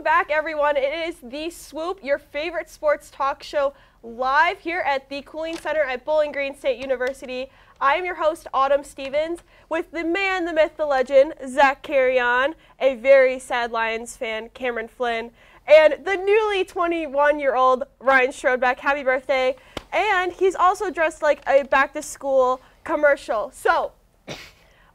back, everyone. It is the Swoop, your favorite sports talk show, live here at the Cooling Center at Bowling Green State University. I am your host, Autumn Stevens, with the man, the myth, the legend, Zack Carreon, a very sad Lions fan, Cameron Flynn, and the newly 21-year-old Ryan Strodtbeck. Happy birthday. And he's also dressed like a back-to-school commercial. So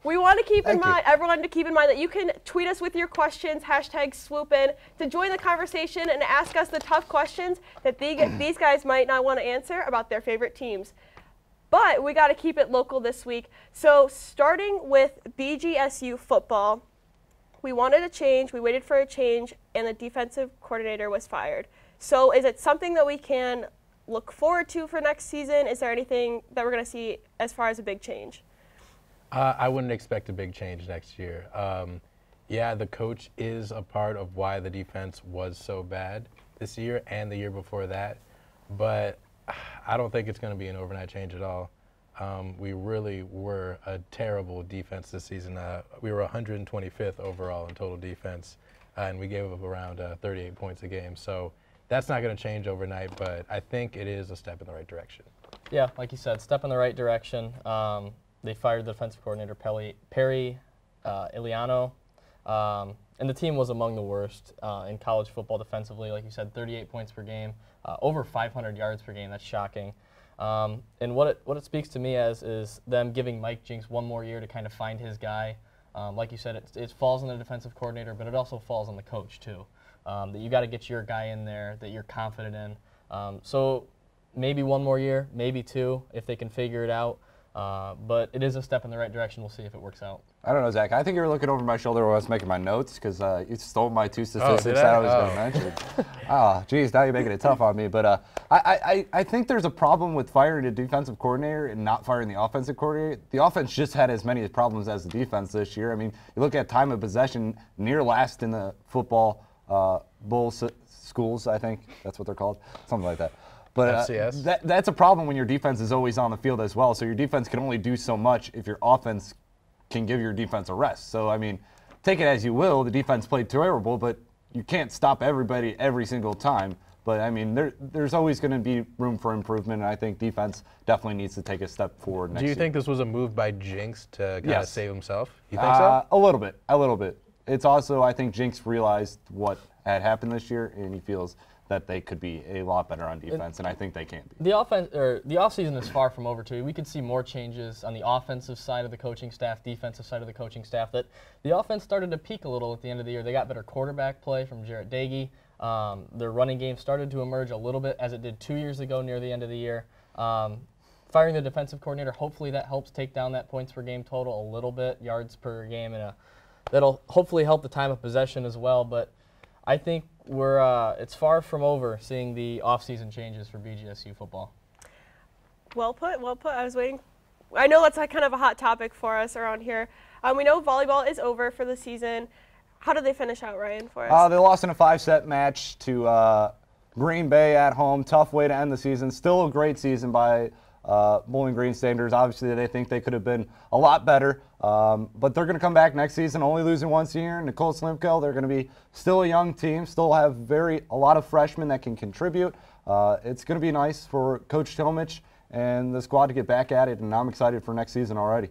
we want to keep everyone to keep in mind that you can tweet us with your questions, #swoopin, to join the conversation and ask us the tough questions that these guys might not want to answer about their favorite teams. But we got to keep it local this week. So starting with BGSU football, we wanted a change, we waited for a change, and the defensive coordinator was fired. So is it something that we can look forward to for next season? Is there anything that we're going to see as far as a big change? I wouldn't expect a big change next year. Yeah, the coach is a part of why the defense was so bad this year and the year before that, but I don't think it's going to be an overnight change at all. We really were a terrible defense this season. We were 125th overall in total defense, and we gave up around 38 points a game. So that's not going to change overnight, but I think it is a step in the right direction. Yeah, like you said, step in the right direction. They fired the defensive coordinator, Perry Iliano, and the team was among the worst in college football defensively. Like you said, 38 points per game, over 500 yards per game. That's shocking. And what it speaks to me as is them giving Mike Jinks one more year to kind of find his guy. Like you said, it falls on the defensive coordinator, but it also falls on the coach too. That you got to get your guy in there that you're confident in. So maybe one more year, maybe two, if they can figure it out. But it is a step in the right direction. We'll see if it works out. I don't know, Zach. I think you were looking over my shoulder while I was making my notes because you stole my two statistics that I was going to mention. Oh, geez, now you're making it tough on me. But I think there's a problem with firing a defensive coordinator and not firing the offensive coordinator. The offense just had as many problems as the defense this year. I mean, you look at time of possession, near last in the football bowl schools, I think. That's what they're called, something like that. But that's a problem when your defense is always on the field as well. So your defense can only do so much if your offense can give your defense a rest. So, I mean, take it as you will. The defense played terrible, but you can't stop everybody every single time. But, I mean, there's always going to be room for improvement, and I think defense definitely needs to take a step forward next year. Do you think this was a move by Jinks to kind of save himself? You think so? A little bit. It's also, I think Jinks realized what had happened this year, and he feels that they could be a lot better on defense, and I think they can be. The offseason is far from over too. We could see more changes on the offensive side of the coaching staff, defensive side of the coaching staff. That the offense started to peak a little at the end of the year. They got better quarterback play from Jarrett Dagey. Their running game started to emerge a little bit as it did 2 years ago near the end of the year. Firing the defensive coordinator, hopefully that helps take down that points per game total a little bit, yards per game, and that'll hopefully help the time of possession as well. But I think it's far from over seeing the off-season changes for BGSU football. Well put. I was waiting. I know that's kind of a hot topic for us around here. We know volleyball is over for the season. How did they finish out, Ryan, for us? They lost in a 5-set match to Green Bay at home. Tough way to end the season. Still a great season by Bowling Green standards. Obviously, they think they could have been a lot better, but they're going to come back next season, only losing once a year. Nicole Slimko, they're going to be still a young team, still have a lot of freshmen that can contribute. It's going to be nice for Coach Tilmich and the squad to get back at it, and I'm excited for next season already.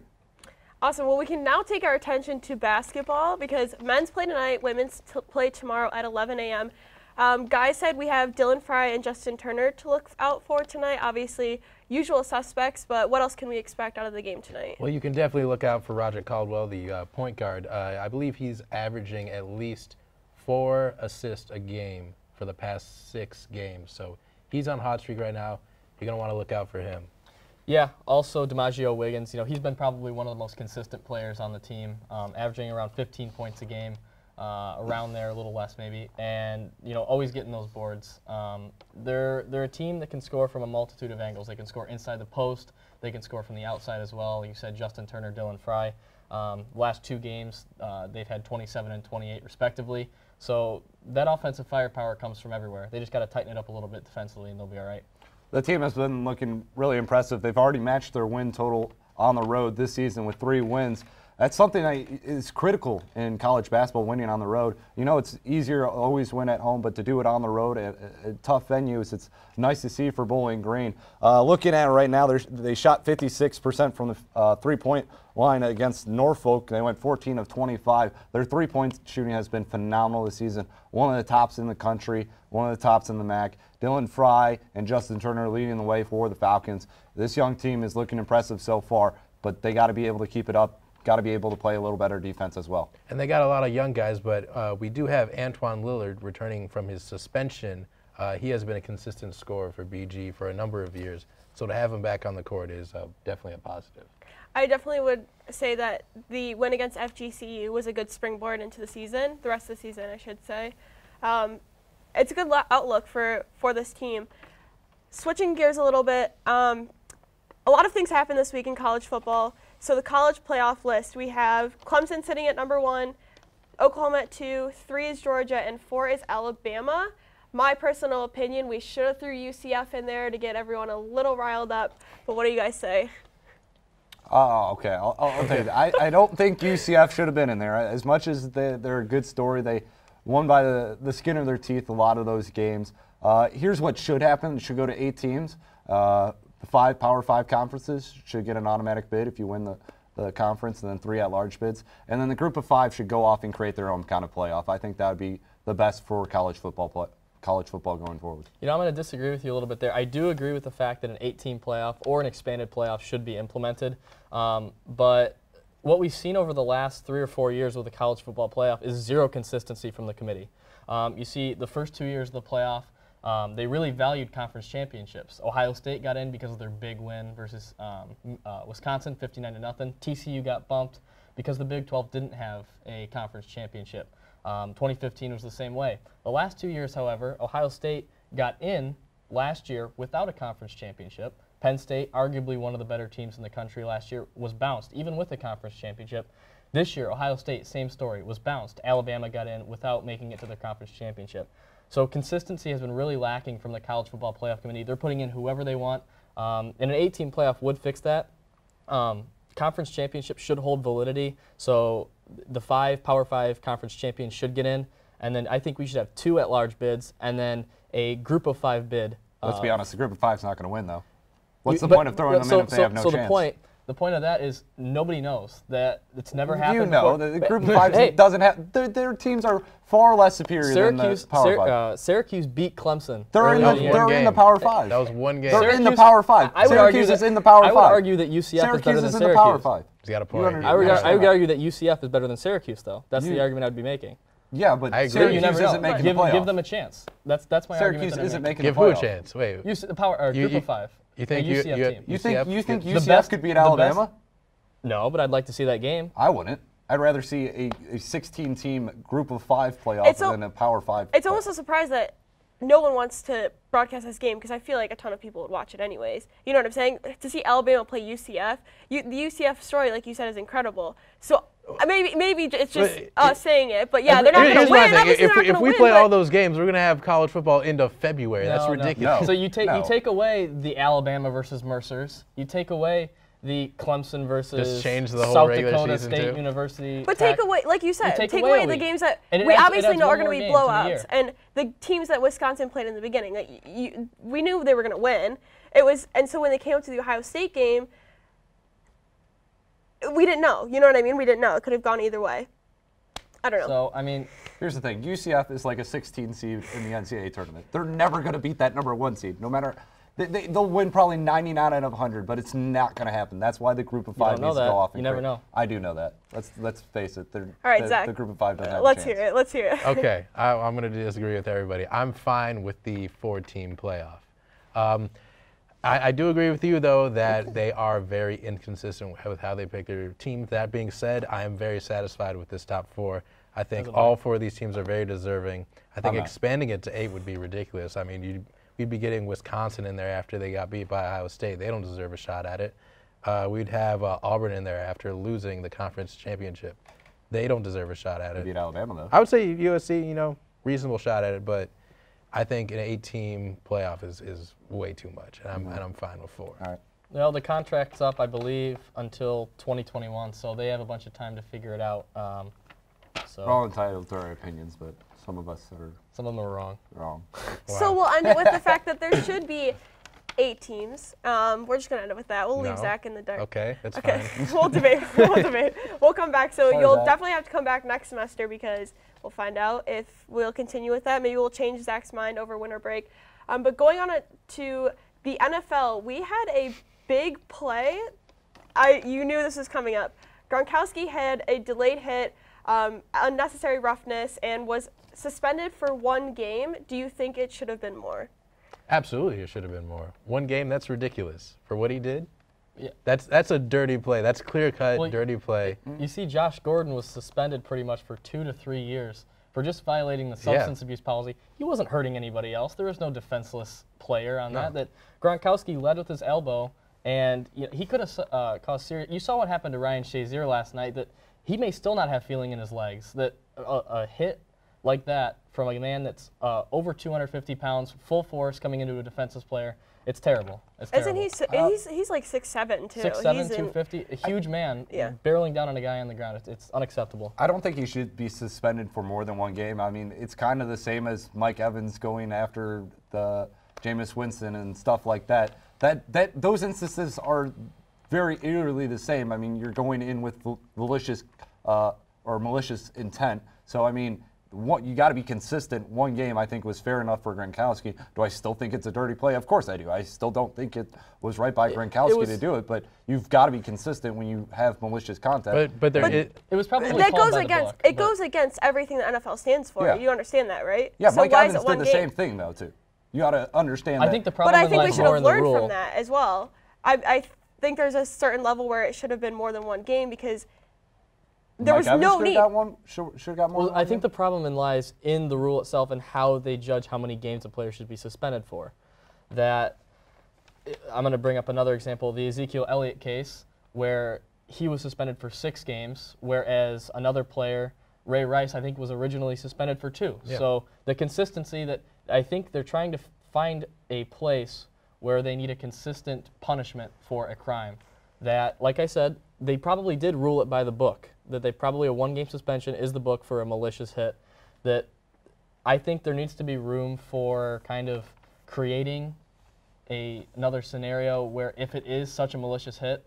Awesome. Well, we can now take our attention to basketball because men's play tonight, women's play tomorrow at 11 a.m. Guys said we have Dylan Fry and Justin Turner to look out for tonight. Obviously, usual suspects, but what else can we expect out of the game tonight? Well, you can definitely look out for Roger Caldwell, the point guard. I believe he's averaging at least 4 assists a game for the past 6 games. So he's on hot streak right now. You're going to want to look out for him. Yeah, also DiMaggio Wiggins. He's been probably one of the most consistent players on the team, averaging around 15 points a game. Around there, a little less maybe, and always getting those boards. They're a team that can score from a multitude of angles. They can score inside the post. They can score from the outside as well. You said Justin Turner, Dylan Fry. Last 2 games, they've had 27 and 28 respectively. So that offensive firepower comes from everywhere. They just got to tighten it up a little bit defensively, and they'll be all right. The team has been looking really impressive. They've already matched their win total on the road this season with 3 wins. That's something that is critical in college basketball, winning on the road. You know, it's easier to always win at home, but to do it on the road at tough venues, it's nice to see for Bowling Green. Looking at it right now, they shot 56% from the three-point line against Norfolk. They went 14 of 25. Their three-point shooting has been phenomenal this season. One of the tops in the country, one of the tops in the MAC. Dylan Fry and Justin Turner leading the way for the Falcons. This young team is looking impressive so far, but they got to be able to keep it up. Got to be able to play a little better defense as well. And they got a lot of young guys, but we do have Antoine Lillard returning from his suspension. He has been a consistent scorer for BG for a number of years, so to have him back on the court is definitely a positive. I definitely would say that the win against FGCU was a good springboard into the season, the rest of the season, I should say. It's a good outlook for this team. Switching gears a little bit, a lot of things happened this week in college football. So the college playoff list, we have Clemson sitting at number 1, Oklahoma at 2, 3 is Georgia, and 4 is Alabama. My personal opinion, we should have threw UCF in there to get everyone a little riled up. But what do you guys say? Oh, okay. I'll tell you that. I don't think UCF should have been in there. As much as they're a good story, they won by the skin of their teeth a lot of those games. Here's what should happen. It should go to 8 teams. The 5 Power 5 conferences should get an automatic bid if you win the conference, and then 3 at-large bids. And then the group of 5 should go off and create their own kind of playoff. I think that would be the best for college football going forward. You know, I'm going to disagree with you a little bit there. I do agree with the fact that an 8-team playoff or an expanded playoff should be implemented. But what we've seen over the last 3 or 4 years with the college football playoff is zero consistency from the committee. You see, the first 2 years of the playoff, they really valued conference championships. Ohio State got in because of their big win versus Wisconsin, 59-0. TCU got bumped because the Big 12 didn't have a conference championship. 2015 was the same way. The last 2 years, however, Ohio State got in last year without a conference championship. Penn State, arguably one of the better teams in the country last year, was bounced, even with a conference championship. This year, Ohio State, same story, was bounced. Alabama got in without making it to the conference championship. So consistency has been really lacking from the College Football Playoff Committee. They're putting in whoever they want. And an 8-team playoff would fix that. Conference championship should hold validity. So the 5 Power 5 conference champions should get in. And then I think we should have 2 at-large bids and then a group of 5 bid. Let's be honest, the group of 5 is not going to win, though. What's the point of throwing them in if they have no chance? The point of that is nobody knows that it's never happened. You know, the group of 5 doesn't have. Their teams are far less superior than the Power 5. Syracuse beat Clemson. They're in the Power 5. That was one game. They're in the Power 5. Syracuse is in the Power 5. I would argue that UCF is better than Syracuse. Syracuse is in the Power 5. He's got a point. I would argue that UCF is better than Syracuse, though. That's the argument I'd be making. Yeah, but Syracuse isn't making the playoff. Give them a chance. That's my argument. Syracuse isn't making the playoff. Give who a chance? Wait. The group of 5. You think UCF could beat Alabama? No, but I'd like to see that game. I wouldn't. I'd rather see a 16-team group of 5 playoff than a Power 5. It's almost a surprise that no one wants to broadcast this game because I feel like a ton of people would watch it anyways. You know what I'm saying? To see Alabama play UCF, the UCF story, like you said, is incredible. So maybe it's just us saying it, but yeah, they're not going to win. If we play all those games, we're going to have college football into February. That's ridiculous. No. So you take away the Alabama versus Mercers. You take away the Clemson versus South Dakota State University. But take away, like you said, take away the games that we obviously know are going to be blowouts, and the teams that Wisconsin played in the beginning. We knew they were going to win. And so when they came up to the Ohio State game, we didn't know. You know what I mean? We didn't know. It could have gone either way. I don't know. So I mean, here's the thing: UCF is like a 16 seed in the NCAA tournament. They're never going to beat that number 1 seed, no matter. They'll win probably 99 out of 100, but it's not going to happen. That's why the group of 5 needs to go off. You never know. I do know that. Let's face it. All right, Zach. The group of 5 doesn't have a chance. Let's hear it. Okay, I'm going to disagree with everybody. I'm fine with the 4-team playoff. I do agree with you, though, that they are very inconsistent with how they pick their teams. That being said, I am very satisfied with this top 4. I think all 4 of these teams are very deserving. I think expanding it to 8 would be ridiculous. I mean, we'd be getting Wisconsin in there after they got beat by Ohio State. They don't deserve a shot at it. We'd have Auburn in there after losing the conference championship. They don't deserve a shot at it. Beat Alabama, though. I would say USC, reasonable shot at it, but I think an 8-team playoff is way too much, and I'm fine with 4. All right. Well, the contract's up, I believe, until 2021, so they have a bunch of time to figure it out. We're all entitled to our opinions, but some of us are some of them are wrong. Wow. So we'll end it with the fact that there should be 8 teams. We're just going to end it with that. We'll leave Zach in the dark. Okay, that's fine. We'll debate. We'll come back. So you'll definitely have to come back next semester because we'll find out if we'll continue with that. Maybe we'll change Zach's mind over winter break. But going on to the NFL, we had a big play. You knew this was coming up. Gronkowski had a delayed hit, unnecessary roughness, and was suspended for 1 game. Do you think it should have been more? Absolutely, it should have been more. 1 game, that's ridiculous. For what he did, that's a dirty play. That's clear-cut, dirty play. You see, Josh Gordon was suspended pretty much for 2 to 3 years for just violating the substance abuse policy. He wasn't hurting anybody else. There was no defenseless player on that. Gronkowski led with his elbow, and he could have caused serious. You saw what happened to Ryan Shazier last night. That he may still not have feeling in his legs. That a hit like that from a man that's over 250 pounds, full force, coming into a defenseless player, it's terrible. It's terrible. Isn't he's like 6'7" too? 6'7", 250, a huge man, barreling down on a guy on the ground. It's unacceptable. I don't think he should be suspended for more than 1 game. I mean, it's kind of the same as Mike Evans going after the Jameis Winston and stuff like that. Those instances are very eerily the same. I mean, you're going in with malicious intent. So I mean, you got to be consistent. 1 game, I think, was fair enough for Gronkowski. Do I still think it's a dirty play? Of course I do. I still don't think it was right by Gronkowski to do it, but you've got to be consistent when you have malicious contact. But it was probably that goes against goes against everything the NFL stands for. Yeah. You understand that, right? Yeah, so Mike Evans did the same thing though too. You got to understand that. I think the problem but I think we should have learned from that as well. I think there's a certain level where it should have been more than 1 game because there was no need. Should have got more. Well, I think the problem lies in the rule itself and how they judge how many games a player should be suspended for. That I'm going to bring up another example, the Ezekiel Elliott case, where he was suspended for 6 games, whereas another player, Ray Rice, I think, was originally suspended for 2. Yeah. So the consistency that I think they're trying to find a place where they need a consistent punishment for a crime. That, like I said, they probably did rule it by the book. That they probably a 1-game suspension is the book for a malicious hit. That I think there needs to be room for kind of creating another scenario where if it is such a malicious hit,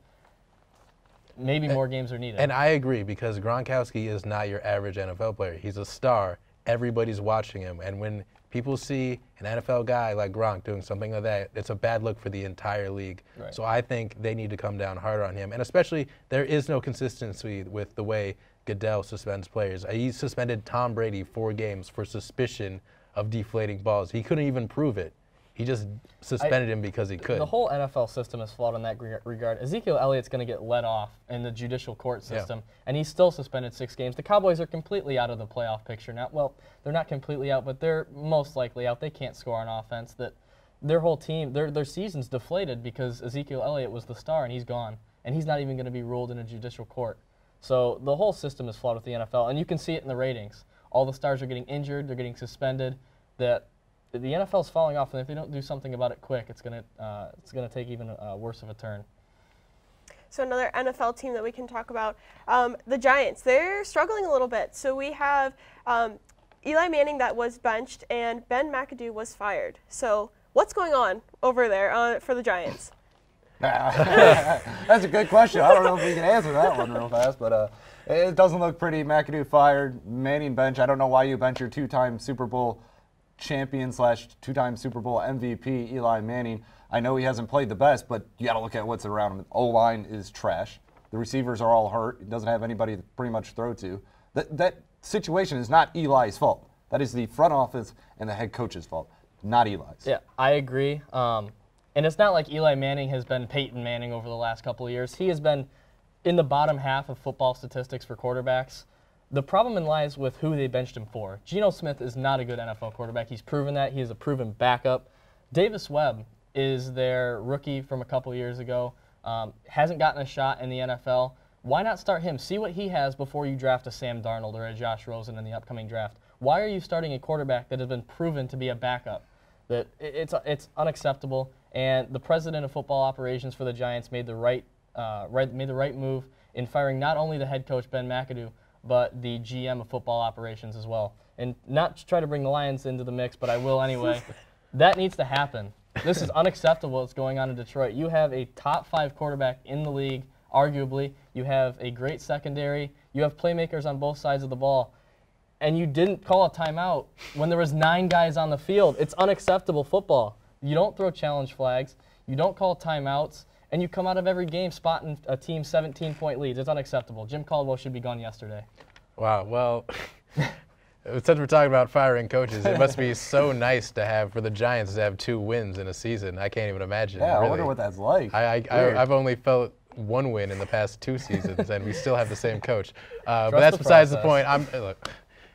maybe more games are needed. And I agree because Gronkowski is not your average NFL player. He's a star. Everybody's watching him. And when people see an NFL guy like Gronk doing something like that, it's a bad look for the entire league. Right. So I think they need to come down harder on him. And especially, there is no consistency with the way Goodell suspends players. He suspended Tom Brady 4 games for suspicion of deflating balls. He couldn't even prove it. He just suspended him because he could. The whole NFL system is flawed in that regard. Ezekiel Elliott's going to get let off in the judicial court system, and he's still suspended 6 games. The Cowboys are completely out of the playoff picture now. Well, they're not completely out, but they're most likely out. They can't score on offense. That their whole team, their season's deflated because Ezekiel Elliott was the star, and he's gone, and he's not even going to be ruled in a judicial court. So the whole system is flawed with the NFL, and you can see it in the ratings. All the stars are getting injured. They're getting suspended. That the NFL's falling off, and if they don't do something about it quick, it's gonna take even worse of a turn. So another NFL team that we can talk about, the Giants. They're struggling a little bit. So we have Eli Manning that was benched, and Ben McAdoo was fired. So what's going on over there for the Giants? That's a good question. I don't know if we can answer that one real fast, but it doesn't look pretty. McAdoo fired, Manning bench. I don't know why you bench your 2-time Super Bowl champion / 2-time Super Bowl MVP Eli Manning. I know he hasn't played the best, but you got to look at what's around him. O-line is trash. The receivers are all hurt. He doesn't have anybody to pretty much throw to. That situation is not Eli's fault. That is the front office and the head coach's fault, not Eli's. Yeah, I agree. And it's not like Eli Manning has been Peyton Manning over the last couple of years. He has been in the bottom half of football statistics for quarterbacks. The problem lies with who they benched him for. Geno Smith is not a good NFL quarterback. He's proven that. He is a proven backup. Davis Webb is their rookie from a couple years ago. Hasn't gotten a shot in the NFL. Why not start him? See what he has before you draft a Sam Darnold or a Josh Rosen in the upcoming draft. Why are you starting a quarterback that has been proven to be a backup? That it's unacceptable. And the president of football operations for the Giants made the right move in firing not only the head coach, Ben McAdoo, but the GM of football operations as well. And not to try to bring the Lions into the mix, but I will anyway. That needs to happen. This is unacceptable what's going on in Detroit. You have a top 5 quarterback in the league, arguably. You have a great secondary. You have playmakers on both sides of the ball. And you didn't call a timeout when there was 9 guys on the field. It's unacceptable football. You don't throw challenge flags. You don't call timeouts. And you come out of every game spotting a team 17-point leads. It's unacceptable. Jim Caldwell should be gone yesterday. Wow. Well, since we're talking about firing coaches, it must be so nice to have for the Giants to have 2 wins in a season. I can't even imagine. Yeah, really. I wonder what that's like. I've only felt 1 win in the past 2 seasons, and we still have the same coach. But that's besides the point. Look.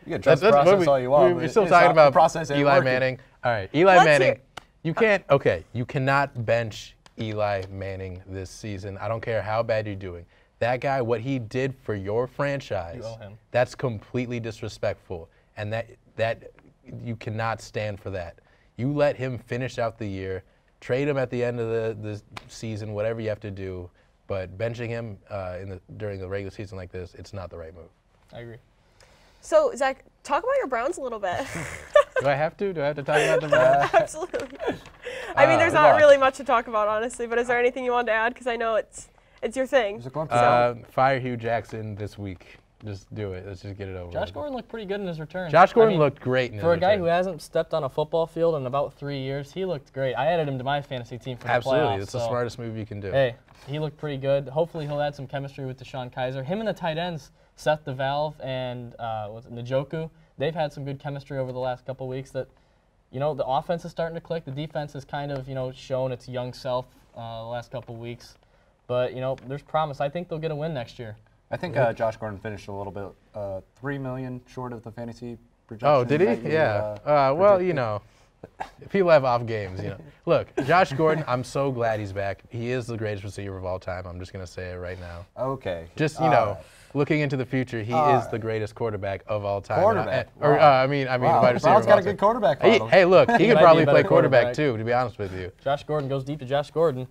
You can trust the process all you want. We're still talking about Eli Manning. All right, Eli Manning. You cannot bench Eli Manning this season. I don't care how bad you're doing. That guy, what he did for your franchise, that's completely disrespectful, and that you cannot stand for that. You let him finish out the year, trade him at the end of the season, whatever you have to do, but benching him during the regular season like this, it's not the right move. I agree. So, Zach, talk about your Browns a little bit. Do I have to? Do I have to talk about the Browns? Absolutely. I mean, there's not really much to talk about, honestly, but is there anything you wanted to add? Because I know it's your thing. Fire Hugh Jackson this week. Just do it. Let's just get it over with. Josh Gordon looked pretty good in his return. Josh Gordon looked great in his return. For a guy who hasn't stepped on a football field in about 3 years, he looked great. I added him to my fantasy team for the playoffs. Absolutely. It's the smartest move you can do. Hey, he looked pretty good. Hopefully he'll add some chemistry with Deshaun Kaiser. Him and the tight ends, Seth DeValve and Njoku, they've had some good chemistry over the last couple weeks that, the offense is starting to click. The defense has kind of, shown its young self the last couple weeks. But, there's promise. I think they'll get a win next year. I think Josh Gordon finished a little bit, $3 million short of the fantasy projection. Oh, did he? Yeah. Well, people have off games, Look, Josh Gordon, I'm so glad he's back. He is the greatest receiver of all time. I'm just going to say it right now. Okay. Just, looking into the future, he is the greatest quarterback of all time. Quarterback? I mean, wide receiver. Brown's got a good quarterback. Hey, look, he could probably play quarterback too, to be honest with you. Josh Gordon goes deep to Josh Gordon.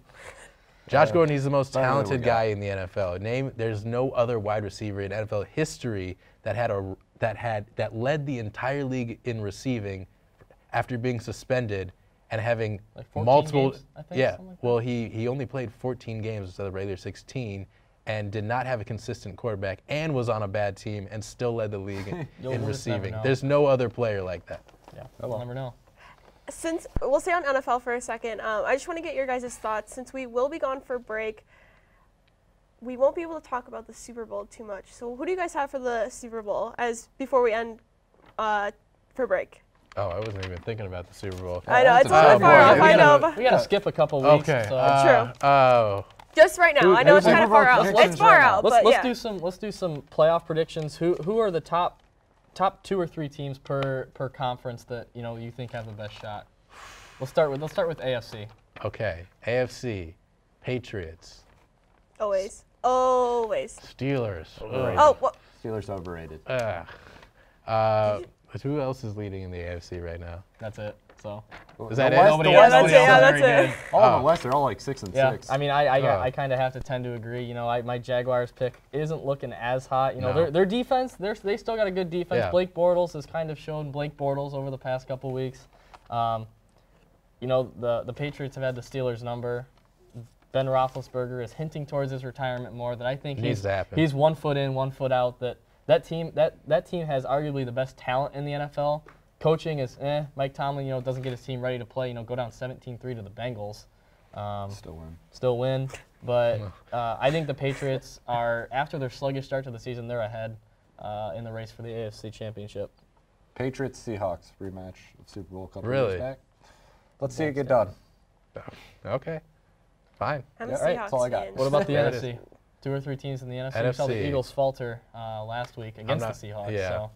Josh Gordon, he's the most talented guy in the NFL. There's no other wide receiver in NFL history that led the entire league in receiving after being suspended and having like 14 multiple games, I think, well, he only played 14 games instead of regular 16 and did not have a consistent quarterback and was on a bad team and still led the league in receiving. There's no other player like that. Yeah, we'll never know. Since we'll stay on NFL for a second, I just want to get your guys' thoughts. Since we will be gone for break, we won't be able to talk about the Super Bowl too much. So who do you guys have for the Super Bowl before we end for break? Oh, I wasn't even thinking about the Super Bowl. I know, it's a little far off, I know. We got to skip a couple weeks. Okay. So. True. Oh. Just right now. I know it's kind of far out. It's far out, but yeah. Let's do some playoff predictions. Who are the top 2 or 3 teams per conference that you think have the best shot? Let's start with AFC. Okay, AFC, Patriots. Always. Steelers. Steelers overrated. Who else is leading in the AFC right now? That's it. So is that it? Nobody else. That's it. All in the West, they're all like 6 and 6. I mean, I kind of have to tend to agree. My Jaguars pick isn't looking as hot. Their defense, they still got a good defense. Yeah. Blake Bortles has kind of shown Blake Bortles over the past couple weeks. The Patriots have had the Steelers' number. Ben Roethlisberger is hinting towards his retirement more. That I think he's 1 foot in, 1 foot out. That team has arguably the best talent in the NFL. Coaching is Mike Tomlin, doesn't get his team ready to play. Go down 17-3 to the Bengals. Still win. But I think the Patriots are, after their sluggish start to the season, they're ahead in the race for the AFC Championship. Patriots-Seahawks rematch of Super Bowl a couple years back. Let's see it get done. Okay. Fine. I'm a All right, that's all I got. What about the NFC? 2 or 3 teams in the NFC. We saw the Eagles falter last week against the Seahawks. Yeah. So.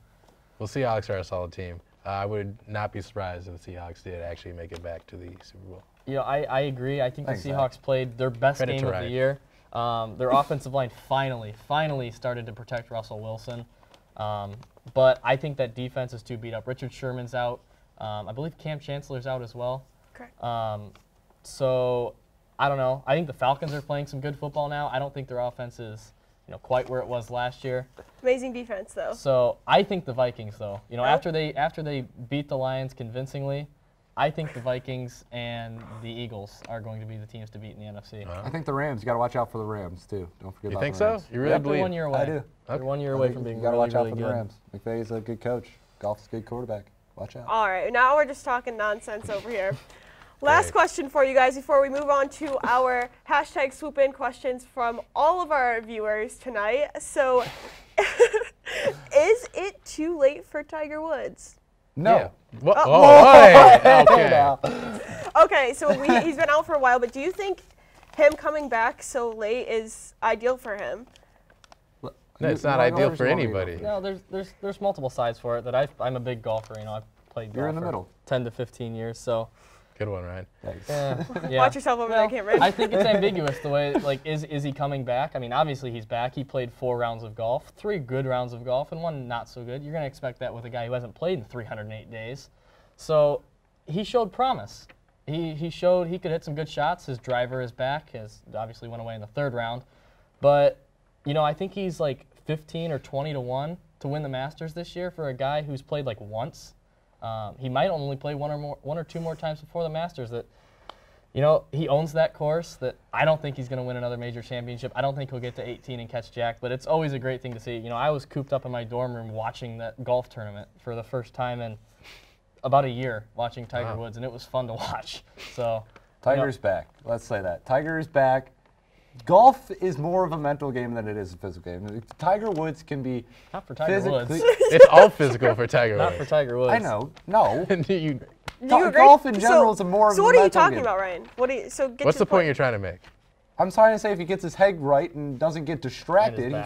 Well, Seahawks are a solid team. I would not be surprised if the Seahawks did actually make it back to the Super Bowl. I agree. I think the Seahawks played their best game of the year. Their offensive line finally started to protect Russell Wilson. But I think that defense is too beat up. Richard Sherman's out. I believe Cam Chancellor's out as well. Correct. So I don't know. I think the Falcons are playing some good football now. I don't think their offense is, quite where it was last year. Amazing defense, though. So I think the Vikings, though, Oh. after they beat the Lions convincingly, I think the Vikings and the Eagles are going to be the teams to beat in the NFC. I think the Rams. You got to watch out for the Rams too. Don't forget You about think the so? Rams. You really They're believe? 1 year away. I do. They're 1 year away from being You got to really, watch out really for good. the Rams. McVay's a good coach. Goff's a good quarterback. Watch out. All right, now we're just talking nonsense over here. Last Great. question for you guys before we move on to our hashtag swoop in questions from all of our viewers tonight. So, is it too late for Tiger Woods? No. Yeah. What? Oh. Oh, hey, okay. Okay, so he's been out for a while, but do you think him coming back so late is ideal for him? No, it's not ideal for anybody. No, there's multiple sides for it. That I'm a big golfer. I've played golf You're in the for middle. 10 to 15 years. So Good one, Ryan. Thanks. yeah. Watch yourself over there, Cameron. I think it's ambiguous the way, is he coming back? I mean, obviously he's back. He played 4 rounds of golf, 3 good rounds of golf, and 1 not so good. You're going to expect that with a guy who hasn't played in 308 days. So he showed promise. He showed he could hit some good shots. His driver is back. His obviously went away in the 3rd round. But, I think he's like 15 or 20 to 1 to win the Masters this year for a guy who's played like once. He might only play 1 or 2 more times before the Masters. That, he owns that course. That I don't think he's going to win another major championship. I don't think he'll get to 18 and catch Jack. But it's always a great thing to see. I was cooped up in my dorm room watching that golf tournament for the first time in about a year, watching Tiger Woods, and it was fun to watch. So Tiger's back. Let's say that. Tiger is back. Golf is more of a mental game than it is a physical game. Tiger Woods can be not for Tiger Woods. It's all physical for Tiger Not Woods. for Tiger Woods. I know. No. Do you agree? Golf in general is a more of a So what are you mental talking game. about, Ryan? What's the point you're trying to make? I'm trying to say if he gets his head right and doesn't get distracted, back.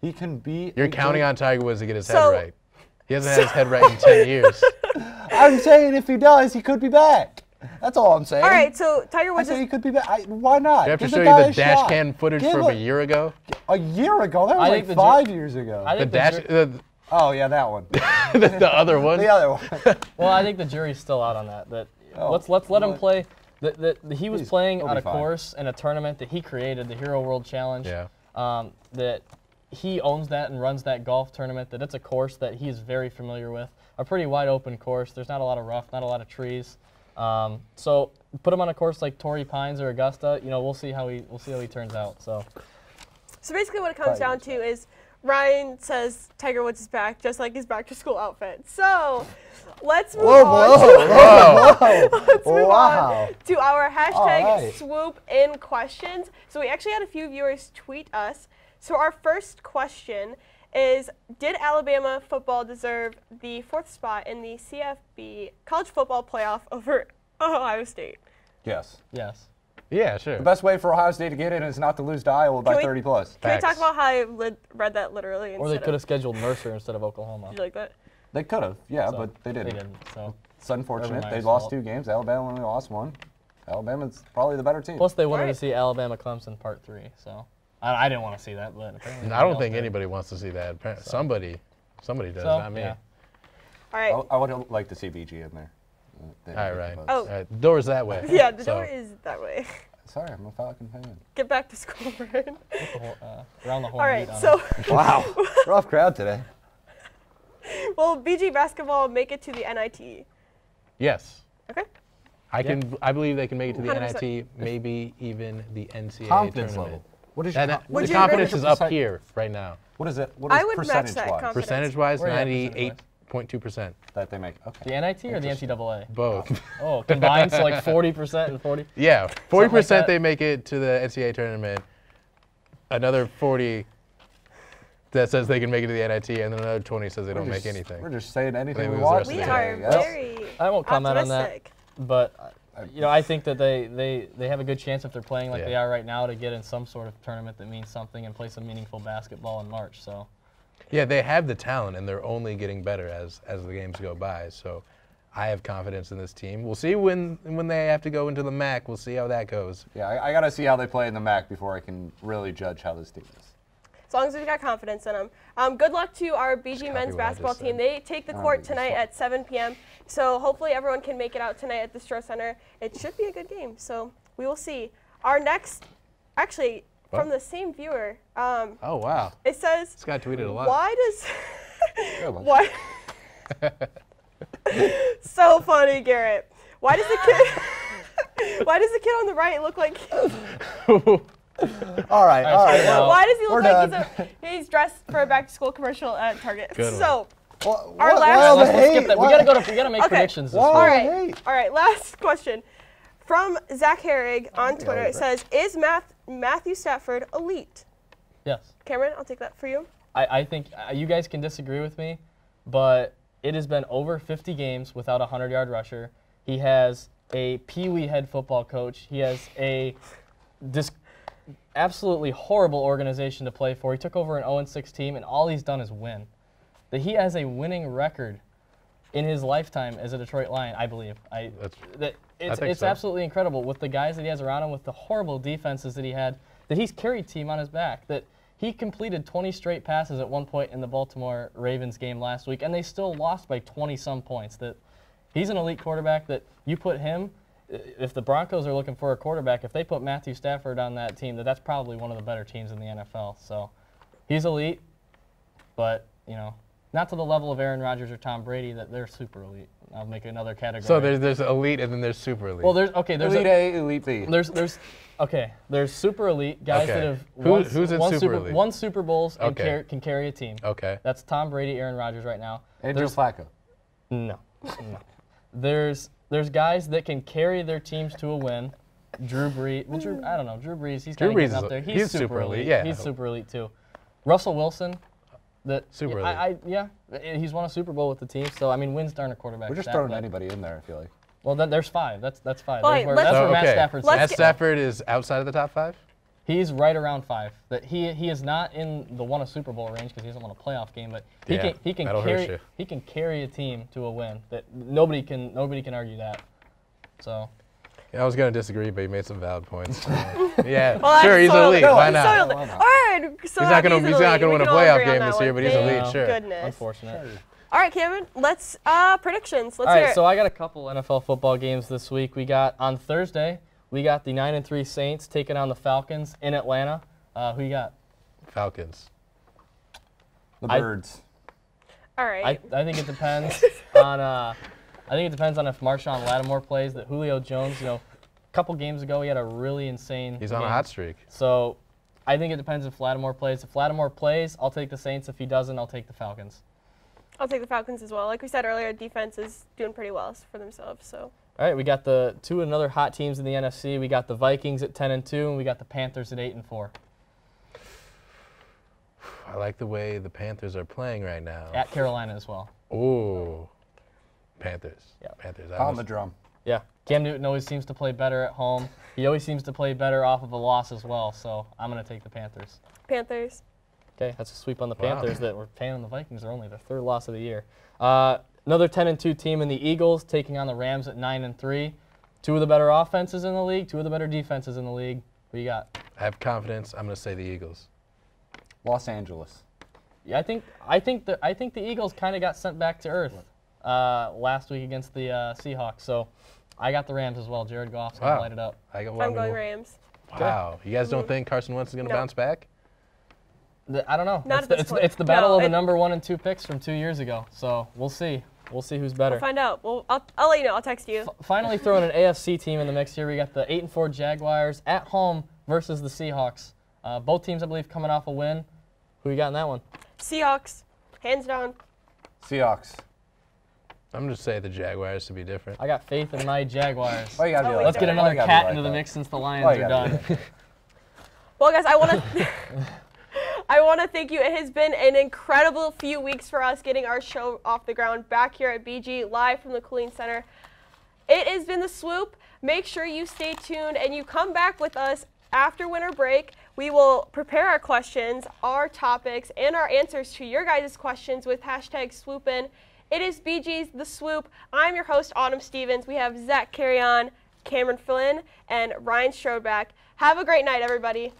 he can be. You're counting on Tiger Woods to get his head So- right. He hasn't had his head right in 10 years. I'm saying if he does, he could be back. That's all I'm saying. All right, so Tiger I Woods say is he could be back. Why not? You have to Give show guy you a the dash shot. cam footage Give from a year ago. A year ago? That was I like think 5 years ago. I The think dash, Oh yeah, that one. the other one. The other one. well, I think the jury's still out on that. Oh, let's let him what? play. He was Please, playing he'll on be a fine. course in a tournament that he created, the Hero World Challenge. Yeah. That he owns that and runs that golf tournament. That it's a course that he is very familiar with. A pretty wide open course. There's not a lot of rough, not a lot of trees. So put him on a course like Torrey Pines or Augusta. We'll see how he turns out. So basically what it comes down to is Ryan says Tiger Woods is back, just like his back to school outfit. So let's move on to our hashtag right. swoop in questions. So we actually had a few viewers tweet us. So our first question is, did Alabama football deserve the 4th spot in the CFB college football playoff over Ohio State? Yes. yes. Yeah, sure. The best way for Ohio State to get in is not to lose to Iowa by Can we- 30 plus. Can we talk Facts. about how I read that literally Or they instead could of, have scheduled Mercer instead of Oklahoma. did you like that? They could have, yeah, So, but they didn't. They didn't. So It's unfortunate. Urban They Meyer's lost fault. 2 games. Alabama only lost 1. Alabama's probably the better team. plus they wanted Alright. to see Alabama Clemson Part 3. So I didn't want to see that, but apparently I don't else think did. anybody wants to see that. Somebody does, So, not me. yeah. All right. I would like to see BG in there. All right, right. Oh. All right. Door's that way. Yeah, the So, door is that way. Sorry, I'm a Falcon fan. Get back to school, Brian. Around the horn. All right, beat on so them. Wow. Rough crowd today. will BG basketball make it to the NIT? Yes. Okay. I believe they can make it to the 100%. NIT, maybe even the NCAA Confidence tournament. level. What is That- your, Would the you confidence agree? is up here right now. what is it? What is I would match that percentage-wise confidence. Percentage-wise, Where are you at percentage-wise? 98.2%. that they make? Okay. The NIT or the NCAA? Both. Oh, combined, so like 40% and 40? Yeah, Something 40% like that. they make it to the NCAA tournament. Another 40 that says they can make it to the NIT, and then another 20 says they don't make anything. We're just saying anything They we lose the want. rest of We the are game. very I won't comment on that. optimistic. But I think that they have a good chance if they're playing like Yeah. they are right now to get in some sort of tournament that means something and play some meaningful basketball in March. So Yeah, they have the talent, and they're only getting better as the games go by. So I have confidence in this team. We'll see when they have to go into the MAC. We'll see how that goes. Yeah, I got to see how they play in the MAC before I can really judge how this team is. as long as we've got confidence in them. Good luck to our BG men's basketball team. They take the court tonight at 7 p.m. So hopefully everyone can make it out tonight at the Stroh Center. It should be a good game. So we will see. Our next, actually, from the same viewer. Oh, wow. It says, this guy tweeted a lot. Why does, why, so funny, Garrett. Why does the kid, why does the kid on the right look like, all right. why does he look like he's dressed for a back-to-school commercial at Target? Good so, our last, let's skip that. We gotta make predictions this week. All right, last question. From Zack on Twitter, it says, is Matthew Stafford elite? Yes. Cameron, I'll take that for you. I think you guys can disagree with me, but it has been over 50 games without a 100-yard rusher. He has a peewee head football coach. He has a absolutely horrible organization to play for. He took over an 0-6 team, and all he's done is win. That he has a winning record in his lifetime as a Detroit Lion, I believe. It's absolutely incredible with the guys that he has around him, with the horrible defenses that he had, that he's carried team on his back, that he completed 20 straight passes at one point in the Baltimore Ravens game last week, and they still lost by 20-some points. That he's an elite quarterback, that you put him, if the Broncos are looking for a quarterback, if they put Matthew Stafford on that team, that's probably one of the better teams in the NFL. So he's elite, but, you know, not to the level of Aaron Rodgers or Tom Brady, that they're super elite. I'll make another category. So there's elite and then there's super elite. Well, there's elite A, elite B. There's super elite guys that have won Super Bowls and can carry a team. Okay. That's Tom Brady, Aaron Rodgers right now. And Joe Flacco. No. There's guys that can carry their teams to a win. Drew Brees. Well, I don't know. Drew Brees. He's kind of getting up there. He's super elite. Yeah. He's super elite too. Russell Wilson. Super elite. He's won a Super Bowl with the team. So I mean, wins aren't a quarterback. We're just throwing anybody in there, I feel like. Well, then there's 5. That's 5. Right, That's where Matt Stafford's Matt Stafford is outside of the top 5? He's right around 5. That he is not in the won a Super Bowl range because he hasn't won a playoff game, but he can carry a team to a win. That nobody can argue that. Yeah, I was going to disagree, but he made some valid points. Yeah, well, sure, he's elite. Why not? All right, so he's not going to win a playoff game this year, but he's elite, sure. Goodness. Unfortunate. All right, Cameron, let's predictions. Let's hear it. All right, so I got a couple NFL football games this week. We got on Thursday, we got the 9-3 Saints taking on the Falcons in Atlanta. Who you got? Falcons. The Birds. All right. I think it depends on. I think it depends on if Marshawn Lattimore plays. That Julio Jones, a couple games ago he had a really insane. He's on a hot streak. So, I think it depends if Lattimore plays. If Lattimore plays, I'll take the Saints. If he doesn't, I'll take the Falcons. I'll take the Falcons as well. Like we said earlier, defense is doing pretty well for themselves. So. All right, we got another hot teams in the NFC. We got the Vikings at 10-2, and we got the Panthers at 8-4. I like the way the Panthers are playing right now. At Carolina as well. Ooh. Panthers. Yeah. Panthers. On the drum. Yeah. Cam Newton always seems to play better at home. He always seems to play better off of a loss as well, so I'm going to take the Panthers. Panthers. Okay, that's a sweep on the Panthers that we're paying on the Vikings. They're only their 3rd loss of the year. Another 10-2 team in the Eagles taking on the Rams at 9-3. 2 of the better offenses in the league, 2 of the better defenses in the league. Who you got? I have confidence. I'm going to say the Eagles. Los Angeles. Yeah, I think the Eagles kind of got sent back to earth last week against the Seahawks. So I got the Rams as well. Jared Goff's going to light it up. I'm going Rams. Wow. You guys don't think Carson Wentz is going to bounce back? I don't know. Not at this point. It's the battle of the number 1 and 2 picks from 2 years ago. So we'll see. We'll see who's better. We'll find out. Well, I'll let you know. I'll text you. Finally throwing an AFC team in the mix here. We got the 8-4 Jaguars at home versus the Seahawks. Both teams, I believe, coming off a win. Who you got in that one? Seahawks. Hands down. Seahawks. I'm going to say the Jaguars to be different. I got faith in my Jaguars. Why you gotta be like Let's get that? another cat into the mix since the Lions are done. Well, guys, I want to thank you. It has been an incredible few weeks for us getting our show off the ground back here at BG, live from the Cooling Center. It has been the Swoop. Make sure you stay tuned and you come back with us after winter break. We will prepare our questions, our topics, and our answers to your guys' questions with #swoopin. It is BG's The Swoop. I'm your host, Autumn Stevens. We have Zack Carreon, Cameron Flynn, and Ryan Strodtbeck. Have a great night, everybody.